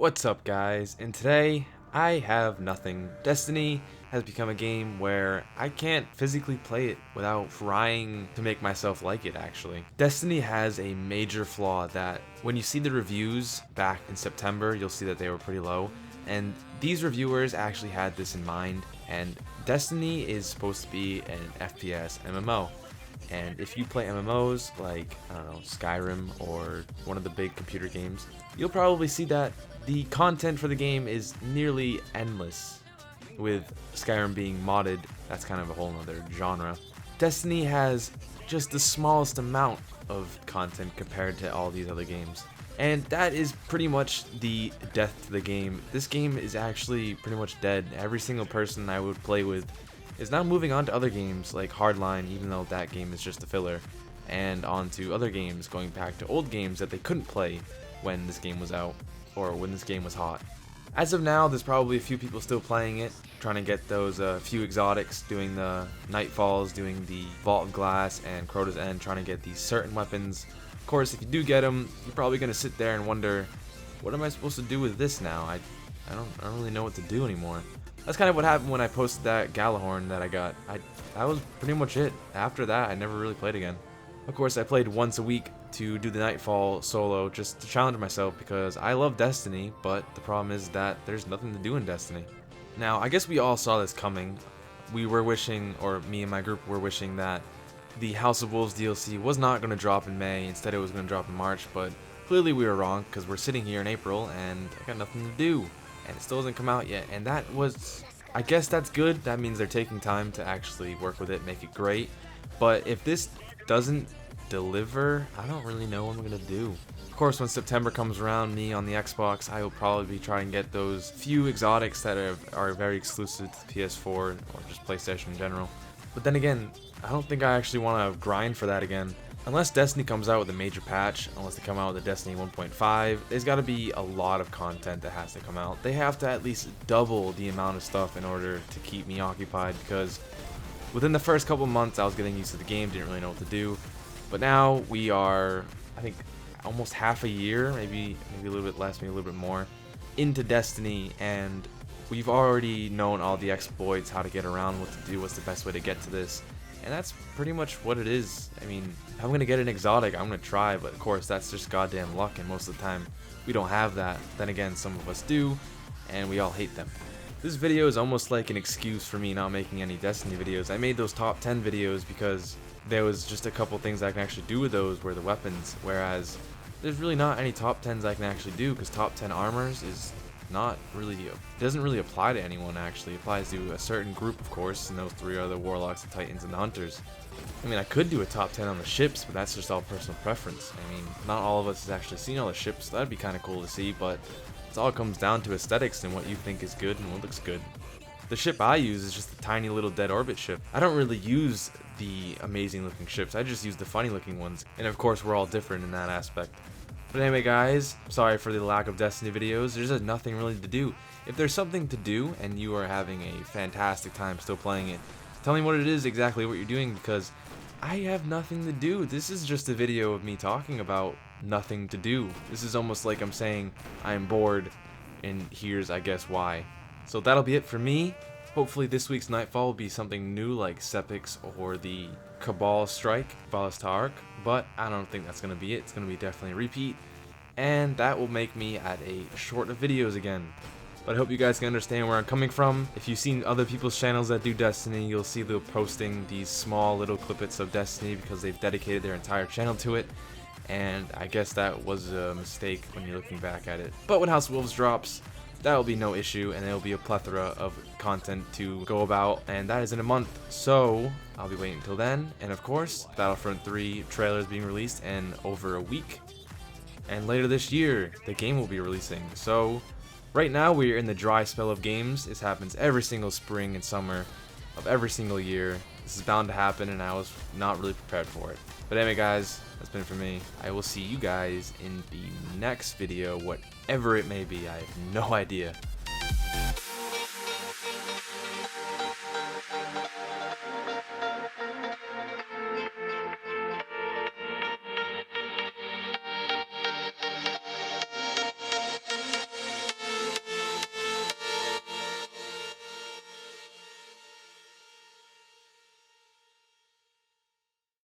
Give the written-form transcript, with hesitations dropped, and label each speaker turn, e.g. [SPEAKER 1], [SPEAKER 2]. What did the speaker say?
[SPEAKER 1] What's up, guys? And today I have nothing. Destiny has become a game where I can't physically play it without trying to make myself like it, actually. Destiny has a major flaw that when you see the reviews back in September, you'll see that they were pretty low. And these reviewers actually had this in mind, and Destiny is supposed to be an FPS MMO. And if you play MMOs like, I don't know, Skyrim or one of the big computer games, you'll probably see that the content for the game is nearly endless. With Skyrim being modded, that's kind of a whole nother genre. Destiny has just the smallest amount of content compared to all these other games. And that is pretty much the death to the game. This game is actually pretty much dead. Every single person I would play with is now moving on to other games like Hardline, even though that game is just a filler, and on to other games, going back to old games that they couldn't play when this game was out, or when this game was hot. As of now, there's probably a few people still playing it, trying to get those few exotics, doing the Nightfalls, doing the Vault of Glass and Crota's End, trying to get these certain weapons. Of course, if you do get them, you're probably going to sit there and wonder, what am I supposed to do with this now? I don't really know what to do anymore. That's kind of what happened when I posted that Galahorn that I got. That was pretty much it. After that, I never really played again. Of course, I played once a week to do the Nightfall solo just to challenge myself because I love Destiny, but the problem is that there's nothing to do in Destiny. Now, I guess we all saw this coming. We were wishing, or me and my group were wishing, that the House of Wolves DLC was not going to drop in May. Instead, it was going to drop in March, but clearly we were wrong because we're sitting here in April and I got nothing to do. And it still hasn't come out yet, and that was, I guess that's good. That means they're taking time to actually work with it, make it great. But if this doesn't deliver, I don't really know what I'm gonna do. Of course, when September comes around, me on the Xbox, I will probably be trying to get those few exotics that are very exclusive to the PS4 or just PlayStation in general. But then again, I don't think I actually want to grind for that again. Unless Destiny comes out with a major patch, unless they come out with a Destiny 1.5, there's got to be a lot of content that has to come out. They have to at least double the amount of stuff in order to keep me occupied, because within the first couple months I was getting used to the game, didn't really know what to do. But now we are, I think, almost half a year, maybe a little bit less, maybe a little bit more, into Destiny, and we've already known all the exploits, how to get around, what to do, what's the best way to get to this. And that's pretty much what it is. I mean, if I'm going to get an exotic, I'm going to try, but of course that's just goddamn luck, and most of the time we don't have that. Then again, some of us do, and we all hate them. This video is almost like an excuse for me not making any Destiny videos. I made those top 10 videos because there was just a couple things I can actually do with those were the weapons, whereas there's really not any top 10s I can actually do, because top 10 armors is not really, it doesn't really apply to anyone actually. It applies to a certain group, of course, and those three are the Warlocks, the Titans, and the Hunters. I mean, I could do a top 10 on the ships, but that's just all personal preference. I mean, not all of us has actually seen all the ships, so that'd be kind of cool to see, but it all comes down to aesthetics and what you think is good and what looks good. The ship I use is just a tiny little dead orbit ship. I don't really use the amazing looking ships, I just use the funny looking ones, and of course we're all different in that aspect. But anyway, guys, sorry for the lack of Destiny videos. There's just nothing really to do. If there's something to do and you are having a fantastic time still playing it, tell me what it is exactly what you're doing, because I have nothing to do. This is just a video of me talking about nothing to do. This is almost like I'm saying I'm bored, and here's, I guess, why. So that'll be it for me. Hopefully this week's Nightfall will be something new like Sepix or the Cabal Strike, Valis Arc, but I don't think that's going to be it. It's going to be definitely a repeat, and that will make me at a short of videos again. But I hope you guys can understand where I'm coming from. If you've seen other people's channels that do Destiny, you'll see them posting these small little clippets of Destiny because they've dedicated their entire channel to it, and I guess that was a mistake when you're looking back at it. But when House of Wolves drops, that will be no issue, and there will be a plethora of content to go about, and that is in a month. So I'll be waiting until then. And of course, Battlefront 3 trailer is being released in over a week, and later this year the game will be releasing. So right now we're in the dry spell of games. This happens every single spring and summer of every single year. This is bound to happen, and I was not really prepared for it. But anyway, guys, that's been it for me. I will see you guys in the next video, whatever it may be. I have no idea.